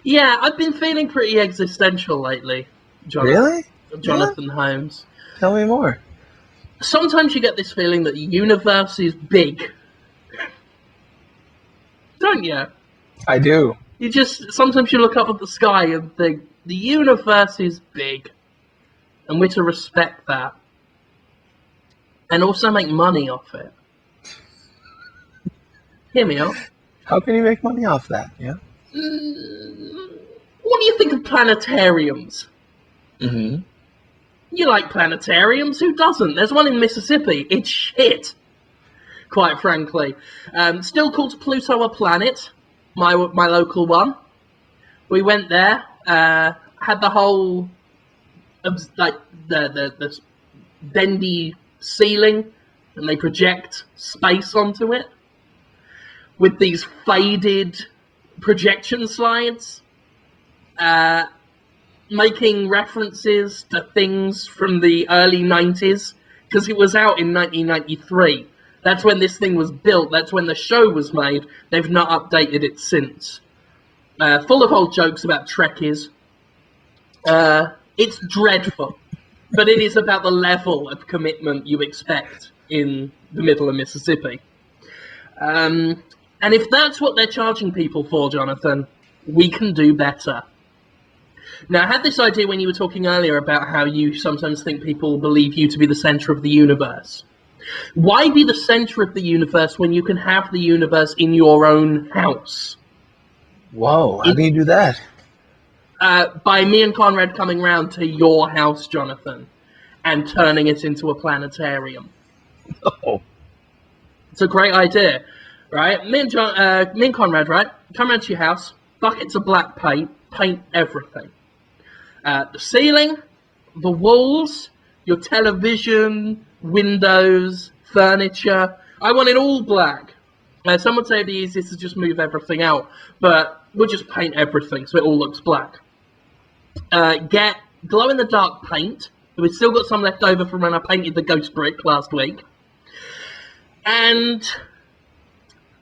Yeah, I've been feeling pretty existential lately, Really? Jonathan Holmes. Tell me more. Sometimes you get this feeling that the universe is big, don't you? I do. Sometimes you look up at the sky and think, the universe is big, and we're to respect that. And also make money off it. Hear me out. How can you make money off that? Yeah. What do you think of planetariums? Mm-hmm. You like planetariums? Who doesn't? There's one in Mississippi. It's shit, quite frankly. Still called Pluto a planet, my local one. We went there, had the whole, like, the bendy ceiling, and they project space onto it with these faded projection slides, making references to things from the early 90s, because it was out in 1993. That's when this thing was built. That's when the show was made. They've not updated it since. Full of old jokes about Trekkies. It's dreadful, but it is about the level of commitment you expect in the middle of Mississippi. And if that's what they're charging people for, Jonathan, we can do better. Now, I had this idea when you were talking earlier about how you sometimes think people believe you to be the center of the universe. Why be the center of the universe when you can have the universe in your own house? Whoa, how do you do that? By me and Conrad coming round to your house, Jonathan, and turning it into a planetarium. Oh. It's a great idea, right? Me and Conrad, right? Come round to your house, buckets of black paint everything. The ceiling, the walls, your television, windows, furniture. I want it all black. Some would say the easiest is just move everything out, but we'll just paint everything so it all looks black. Get glow-in-the-dark paint. We've still got some left over from when I painted the ghost brick last week. And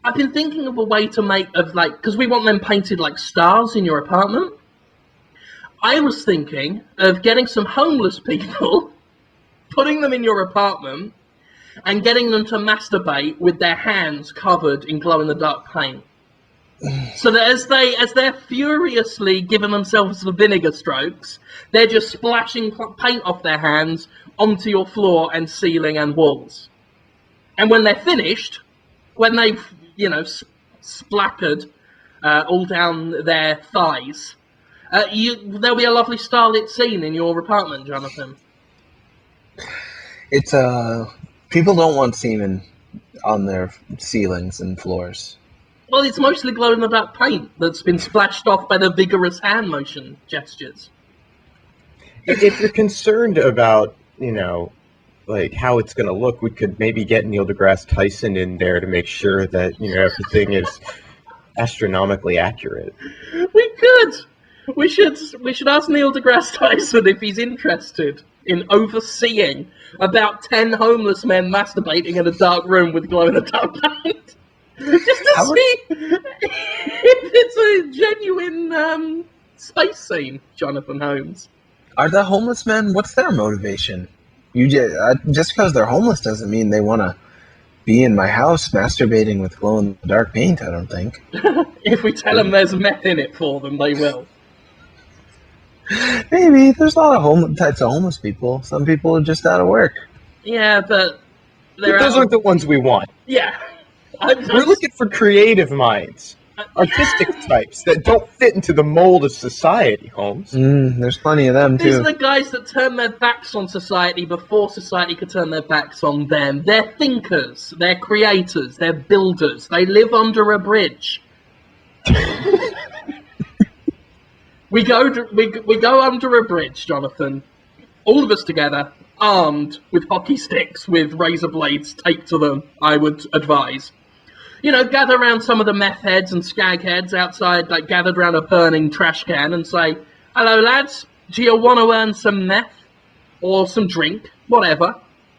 I've been thinking of a way to make, because we want them painted like stars in your apartment. I was thinking of getting some homeless people, putting them in your apartment, and getting them to masturbate with their hands covered in glow-in-the-dark paint. So that as they're furiously giving themselves the vinegar strokes, they're just splashing paint off their hands onto your floor and ceiling and walls. And when they're finished, when they've, splattered all down their thighs, there'll be a lovely starlit scene in your apartment, Jonathan. It's people don't want semen on their ceilings and floors. Well, it's mostly glow-in-the-dark paint that's been splashed off by the vigorous hand motion gestures. If you're concerned about, like how it's going to look, we could maybe get Neil deGrasse Tyson in there to make sure that, everything is astronomically accurate. We could. We should ask Neil deGrasse Tyson if he's interested in overseeing about 10 homeless men masturbating in a dark room with glow-in-the-dark paint. Just to see if it's a genuine space scene, Jonathan Holmes. Are the homeless men, what's their motivation? Just because they're homeless doesn't mean they want to be in my house masturbating with glow-in-the-dark paint, I don't think. If we tell them there's meth in it for them, they will. Maybe. There's a lot of types of homeless people. Some people are just out of work. Yeah, but those aren't the ones we want. Yeah. We're looking for creative minds. Artistic types that don't fit into the mold of society, Holmes. There's plenty of them, too. These are the guys that turn their backs on society before society could turn their backs on them. They're thinkers, they're creators, they're builders. They live under a bridge. We go under a bridge, Jonathan. All of us together, armed with hockey sticks with razor blades taped to them, I would advise. Gather around some of the meth heads and skag heads outside, gathered around a burning trash can and say, "Hello, lads, do you want to earn some meth? Or some drink? Whatever.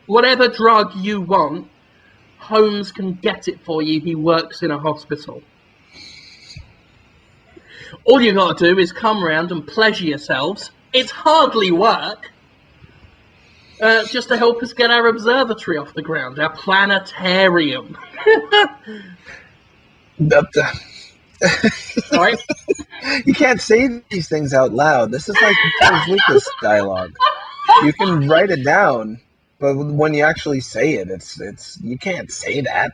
Whatever drug you want, Holmes can get it for you. He works in a hospital." All you got to do is come round and pleasure yourselves. It's hardly work. Just to help us get our observatory off the ground, our planetarium. Sorry? You can't say these things out loud. This is like George Lucas dialogue. You can write it down, but when you actually say it, it's you can't say that.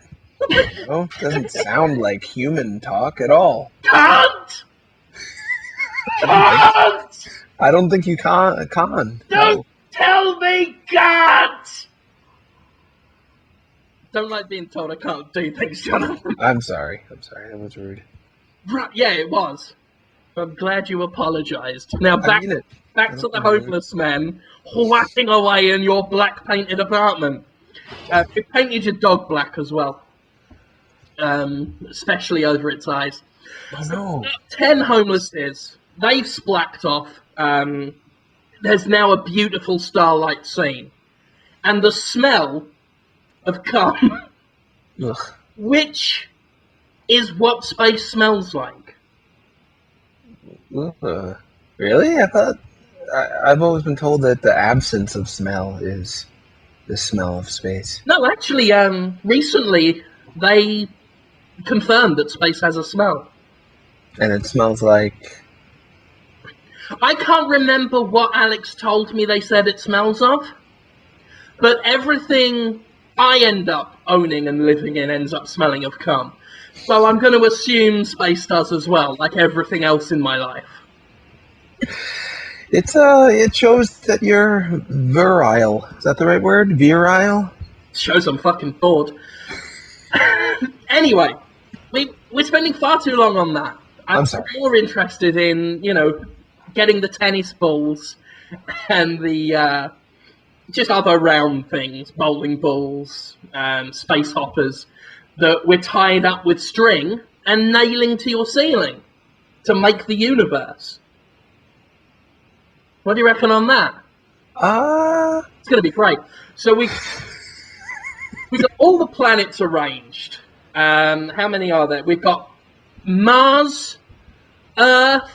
You know? It doesn't sound like human talk at all. Can't! Can't! I don't think you can. Don't tell me can't! Don't like being told I can't do things, Jonathan. I'm sorry. That was rude. Right, yeah, it was. I'm glad you apologised. Now back to the homeless men whacking away in your black painted apartment. You painted your dog black as well, especially over its eyes. Oh no! 10 homelesses. They've splacked off. There's now a beautiful starlight scene, and the smell of cum, which is what space smells like. Really? I thought I've always been told that the absence of smell is the smell of space. No, actually, recently they confirmed that space has a smell. And it smells like... I can't remember what Alex told me they said it smells of, but everything I end up owning and living in ends up smelling of cum. So I'm going to assume space does as well, like everything else in my life. It shows that you're virile. Is that the right word? Virile? Shows I'm fucking bored. Anyway, we're spending far too long on that. I'm sorry. more interested in, getting the tennis balls and the just other round things, bowling balls, space hoppers, that we're tied up with string and nailing to your ceiling to make the universe. What do you reckon on that? It's going to be great. So we've got all the planets arranged. How many are there? We've got Mars, Earth,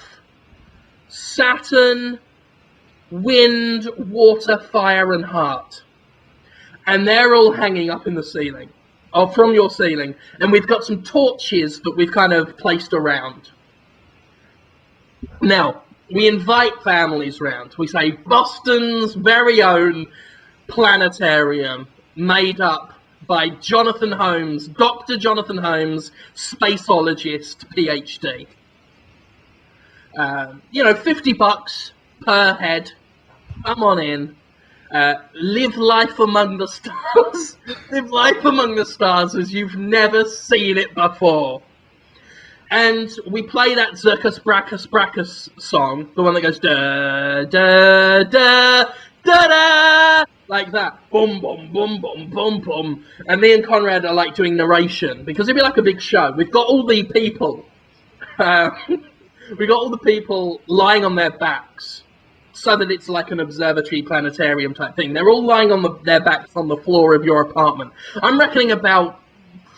Saturn, Wind, Water, Fire, and Heart. And they're all hanging up in the ceiling. Or from your ceiling. And we've got some torches that we've kind of placed around. Now, we invite families round. We say Boston's very own planetarium, made up by Jonathan Holmes, Dr. Jonathan Holmes, spaceologist, PhD. $50 per head. Come on in. Live life among the stars. Live life among the stars as you've never seen it before. And we play that Zirkus Brackus Brackus song, the one that goes da da da da da, like that. Boom, boom, boom, boom, boom, boom. And me and Conrad are like doing narration because it'd be like a big show. We've got all the people. We've got all the people lying on their backs, so that it's like an observatory planetarium type thing. They're all lying on their backs on the floor of your apartment. I'm reckoning about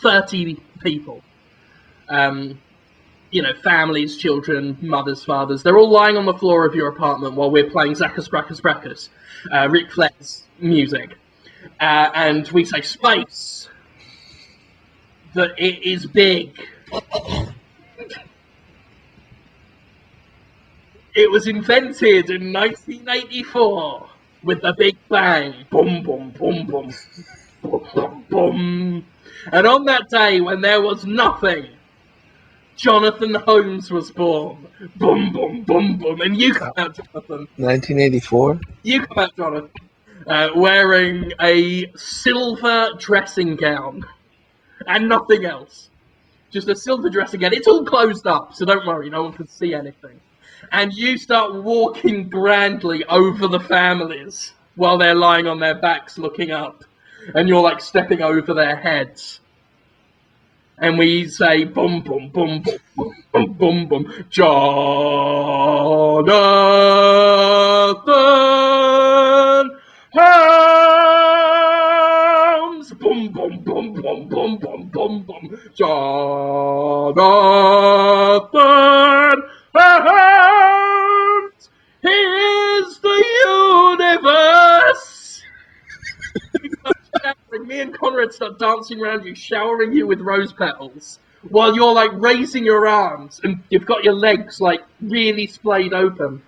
30 people. Families, children, mothers, fathers. They're all lying on the floor of your apartment while we're playing Zackus Brackus Brackus, Ric Flair's music. And we say space. That it is big. It was invented in 1984 with the Big Bang. Boom, boom, boom, boom. Boom, boom, boom. And on that day when there was nothing, Jonathan Holmes was born. Boom, boom, boom, boom. And you come out, Jonathan. 1984? You come out, Jonathan, wearing a silver dressing gown and nothing else. Just a silver dressing gown. It's all closed up, so don't worry, no one can see anything. And you start walking grandly over the families while they're lying on their backs looking up. And you're like stepping over their heads. And we say, boom, boom, boom, boom, boom, boom, boom, boom. Jonathan Holmes. Boom, boom, boom, boom, boom, boom, boom, boom. Jonathan Holmes. me and Conrad start dancing around you, showering you with rose petals, while you're like raising your arms and you've got your legs like really splayed open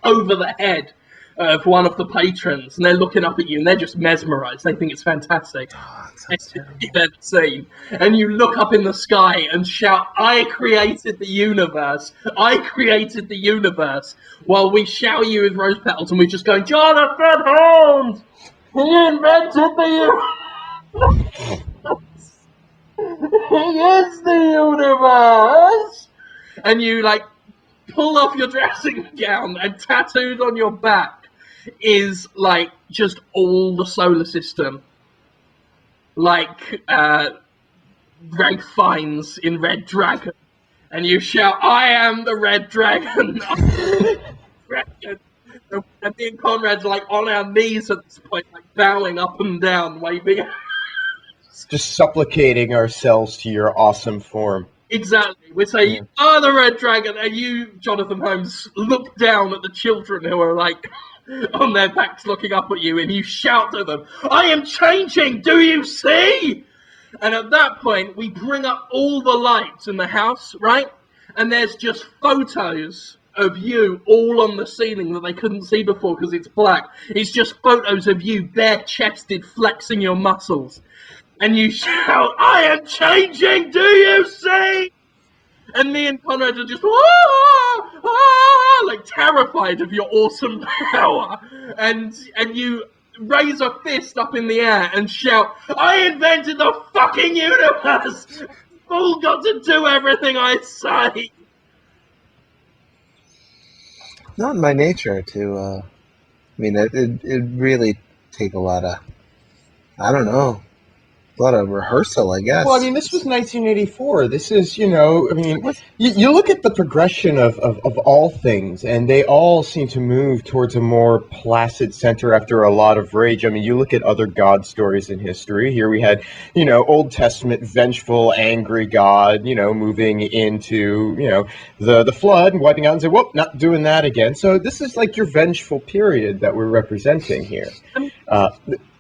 over the head of one of the patrons, and they're looking up at you and they're just mesmerized. They think it's fantastic. Oh, that sounds You've terrible. ever seen. And you look up in the sky and shout, "I created the universe! I created the universe!" While we shower you with rose petals and we're just going, "Jonathan Holmes! He invented the universe! He is the universe!" And you like pull off your dressing gown, and tattooed on your back is like just all the solar system, like Greg Fiennes in Red Dragon, and you shout, "I am the Red Dragon!" Dragon. And me and Conrad's like on our knees at this point, like bowing up and down, waving. Just supplicating ourselves to your awesome form. Exactly. We say, "You are the Red Dragon," and you, Jonathan Holmes, look down at the children who are like on their backs looking up at you, and you shout to them, "I am changing, do you see?" And at that point, we bring up all the lights in the house, right? And there's just photos of you all on the ceiling that they couldn't see before because it's black. It's just photos of you bare-chested, flexing your muscles. And you shout, "I am changing, do you see?" And me and Conrad are just, like terrified of your awesome power. And you raise a fist up in the air and shout, "I invented the fucking universe! You've all got to do everything I say." Not in my nature to. I mean, it really take a lot of. I don't know. A lot of rehearsal, I guess. Well, I mean, this was 1984. This is, I mean, you look at the progression of all things, and they all seem to move towards a more placid center after a lot of rage. I mean, you look at other God stories in history. Here we had, Old Testament, vengeful, angry God, moving into, the flood and wiping out and say, "Whoop, not doing that again." So this is like your vengeful period that we're representing here.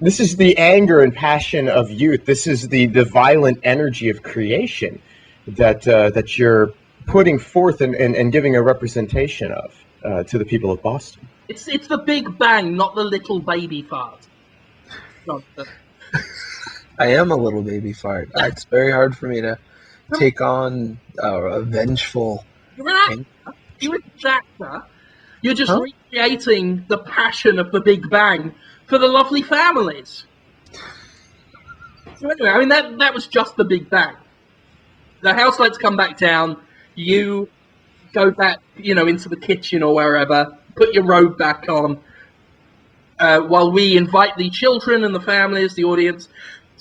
This is the anger and passion of youth. This is the violent energy of creation that you're putting forth and giving a representation of to the people of Boston. It's the Big Bang, not the little baby fart. I am a little baby fart. It's very hard for me to take on a vengeful. You're an actor. You're just Huh? recreating the passion of the Big Bang for the lovely families. So anyway, I mean that was just the Big Bang. The house lights come back down. You go back, into the kitchen or wherever. Put your robe back on. While we invite the children and the families, the audience,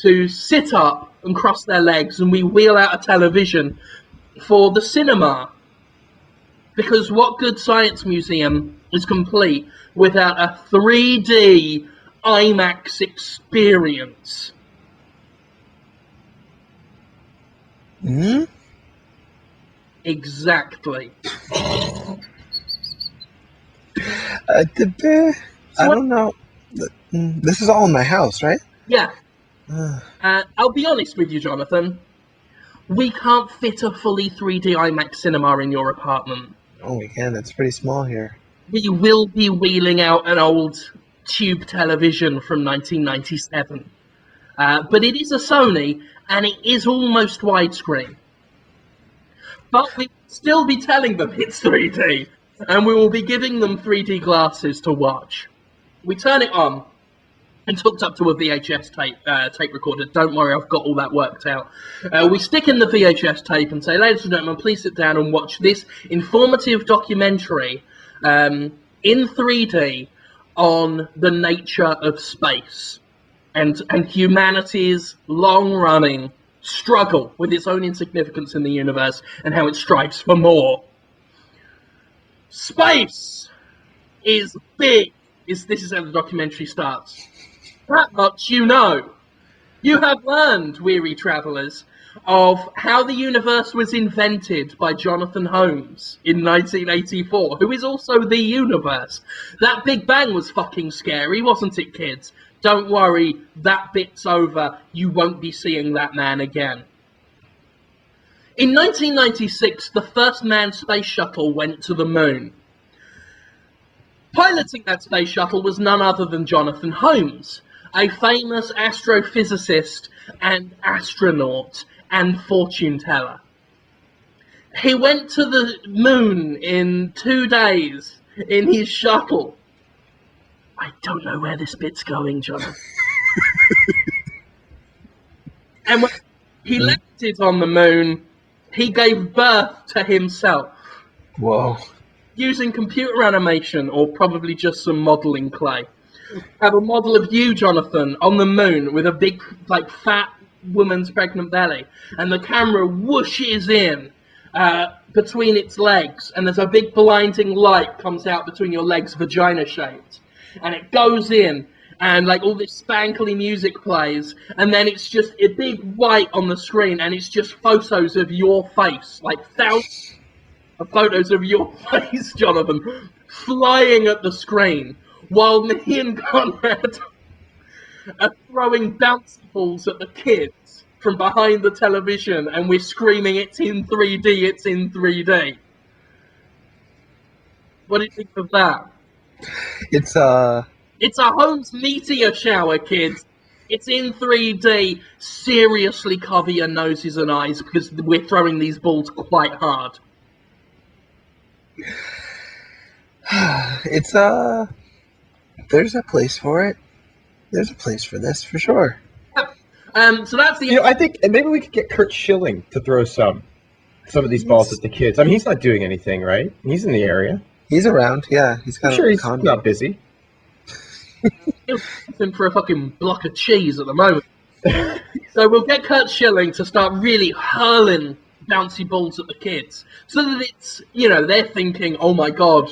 to sit up and cross their legs, and we wheel out a television for the cinema. Because what good science museum is complete without a 3D IMAX experience? Hmm? Exactly. I don't know. This is all in my house, right? Yeah. I'll be honest with you, Jonathan. We can't fit a fully 3D IMAX cinema in your apartment. Oh, we can. It's pretty small here. We will be wheeling out an old tube television from 1997. But it is a Sony, and it is almost widescreen. But we will still be telling them it's 3D, and we will be giving them 3D glasses to watch. We turn it on. It's hooked up to a VHS tape recorder. Don't worry, I've got all that worked out. We stick in the VHS tape and say, "Ladies and gentlemen, please sit down and watch this informative documentary in 3D on the nature of space and humanity's long-running struggle with its own insignificance in the universe and how it strives for more. Space is big." This is how the documentary starts. That much you know. You have learned, weary travellers, of how the universe was invented by Jonathan Holmes in 1984, who is also the universe. That Big Bang was fucking scary, wasn't it, kids? don't worry, that bit's over. You won't be seeing that man again. In 1996, the first manned space shuttle went to the moon. Piloting that space shuttle was none other than Jonathan Holmes, a famous astrophysicist and astronaut and fortune teller. He went to the moon in 2 days in his shuttle. I don't know where this bit's going, Jonathan. And when he landed on the moon, he gave birth to himself. Whoa. Using computer animation or probably just some modeling clay. Have a model of you, Jonathan, on the moon with a big, like, fat woman's pregnant belly. And the camera whooshes in between its legs. And there's a big blinding light comes out between your legs, vagina-shaped. And it goes in. And, like, all this spankly music plays. And then it's just a big white on the screen. And it's just photos of your face. Like, thousands of photos of your face, Jonathan, flying at the screen, while me and Conrad are throwing bouncy balls at the kids from behind the television, and we're screaming, "It's in 3D, it's in 3D." What do you think of that? It's a Holmes meteor shower, kids. It's in 3D. Seriously cover your noses and eyes, because we're throwing these balls quite hard. It's there's a place for it. There's a place for this for sure. So that's the. I think maybe we could get Kurt Schilling to throw some of these balls at the kids. I mean, he's not doing anything, right? He's in the area. He's around. Yeah, he's got. I'm sure he's not busy. He's looking for a fucking block of cheese at the moment. So we'll get Kurt Schilling to start really hurling bouncy balls at the kids, so that it's, they're thinking, oh my god,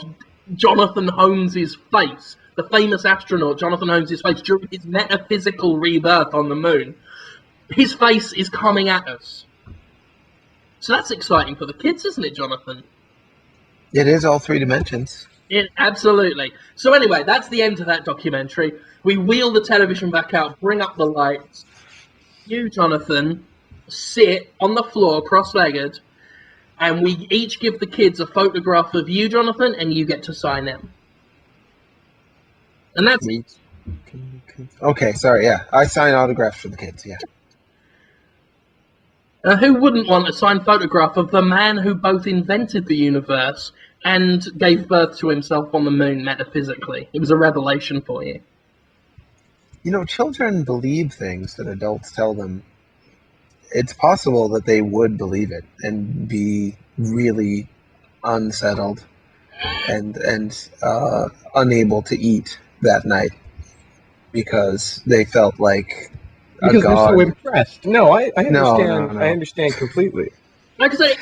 Jonathan Holmes' face, the famous astronaut Jonathan Holmes' face during his metaphysical rebirth on the moon, his face is coming at us. So that's exciting for the kids, isn't it, Jonathan? It is all 3 dimensions. Absolutely. So anyway, that's the end of that documentary. We wheel the television back out, bring up the lights. You, Jonathan, sit on the floor cross-legged, and we each give the kids a photograph of you, Jonathan, and you get to sign them. And that's it. Okay, sorry, yeah. I sign autographs for the kids, yeah. Who wouldn't want a signed photograph of the man who both invented the universe and gave birth to himself on the moon metaphysically? It was a revelation for you. Children believe things that adults tell them. It's possible that they would believe it and be really unsettled and unable to eat that night because they felt like because god. They're so impressed. No, I understand. No. I understand completely. Like I say,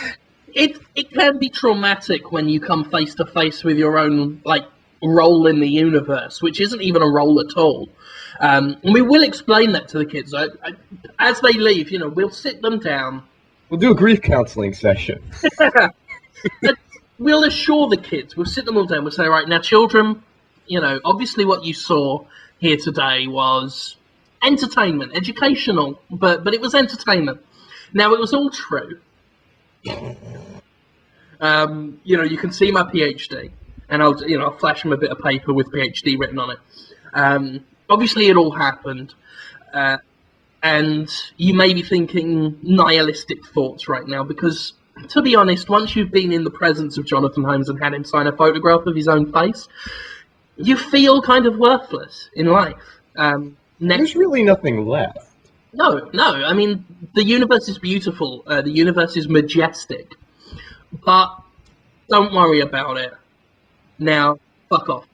it can be traumatic when you come face to face with your own role in the universe, which isn't even a role at all. And we will explain that to the kids. As they leave, we'll sit them down. We'll do a grief counseling session. We'll assure the kids. We'll sit them all down. We'll say, right, now, children, obviously what you saw here today was entertainment, educational, but it was entertainment. Now, it was all true. You can see my PhD, and I'll flash them a bit of paper with PhD written on it. Obviously, it all happened, and you may be thinking nihilistic thoughts right now, because, to be honest, once you've been in the presence of Jonathan Holmes and had him sign a photograph of his own face, you feel kind of worthless in life. There's really nothing left. No. I mean, the universe is beautiful. The universe is majestic. But don't worry about it. Now, fuck off.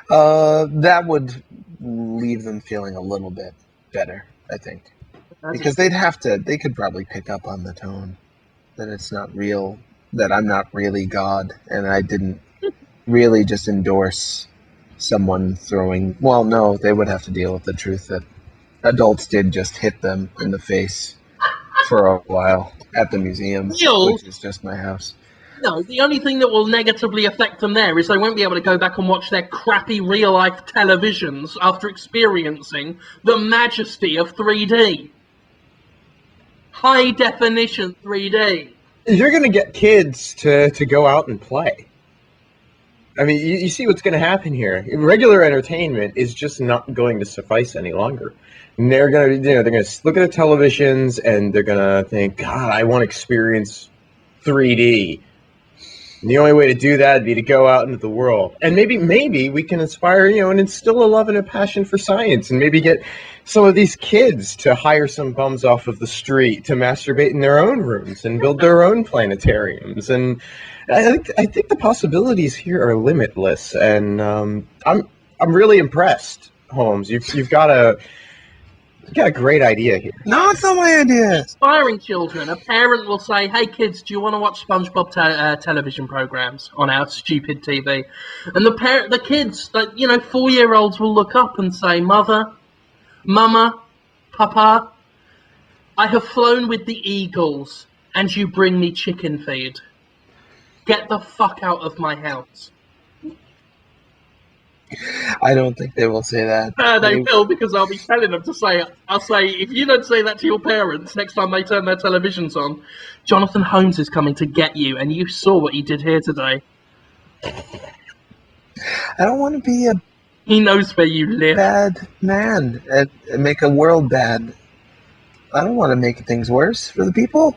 That would leave them feeling a little bit better, I think. Because they could probably pick up on the tone that it's not real, that I'm not really God, and I didn't really just endorse someone throwing. Well, no, they would have to deal with the truth that adults did just hit them in the face for a while at the museum, which is just my house. No, the only thing that will negatively affect them there is they won't be able to go back and watch their crappy real-life televisions after experiencing the majesty of 3D. High-definition 3D. You're going to get kids to go out and play. I mean, you see what's going to happen here. Regular entertainment is just not going to suffice any longer. And they're going to, they're going to look at the televisions and they're going to think, God, I want to experience 3D. And the only way to do that would be to go out into the world. And maybe we can inspire, and instill a love and a passion for science, and maybe get some of these kids to hire some bums off of the street to masturbate in their own rooms and build their own planetariums. And I think the possibilities here are limitless. And I'm really impressed, Holmes. You've got a great idea here. No, it's not my idea. Inspiring children. A parent will say, "Hey kids, do you want to watch SpongeBob television programs on our stupid TV?" And the kids, 4-year-olds will look up and say, "Mother, Mama, Papa, I have flown with the eagles, and you bring me chicken feed. Get the fuck out of my house." I don't think they will say that. They will, because I'll be telling them to say it. I'll say, if you don't say that to your parents next time they turn their televisions on, Jonathan Holmes is coming to get you, and you saw what he did here today. I don't want to be a He knows where you live. bad man and make a world bad. I don't want to make things worse for the people.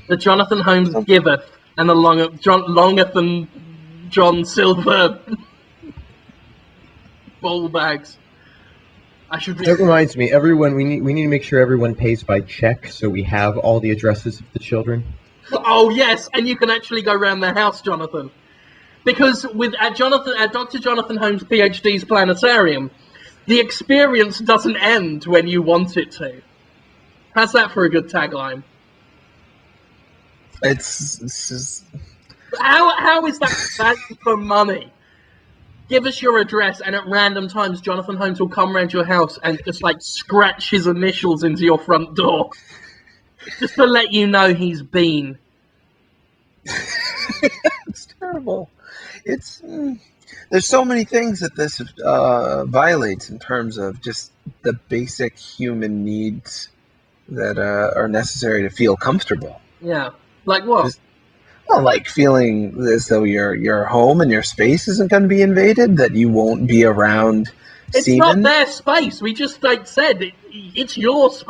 The Jonathan Holmes giveth, and the longeth and John Silver ball bags. That reminds me, everyone, we need to make sure everyone pays by check, so we have all the addresses of the children. Oh yes, and you can actually go around their house, Jonathan. Because at Dr. Jonathan Holmes PhD's Planetarium, the experience doesn't end when you want it to. How's that for a good tagline? It's How is that value for money? Give us your address, and at random times, Jonathan Holmes will come around your house and just scratch his initials into your front door, just to let you know he's been. it's terrible. There's so many things that this violates in terms of just the basic human needs that are necessary to feel comfortable. Yeah, like what? Well, like feeling as though your home and your space isn't going to be invaded, that you won't be around It's semen. not their space. We just said it's your space.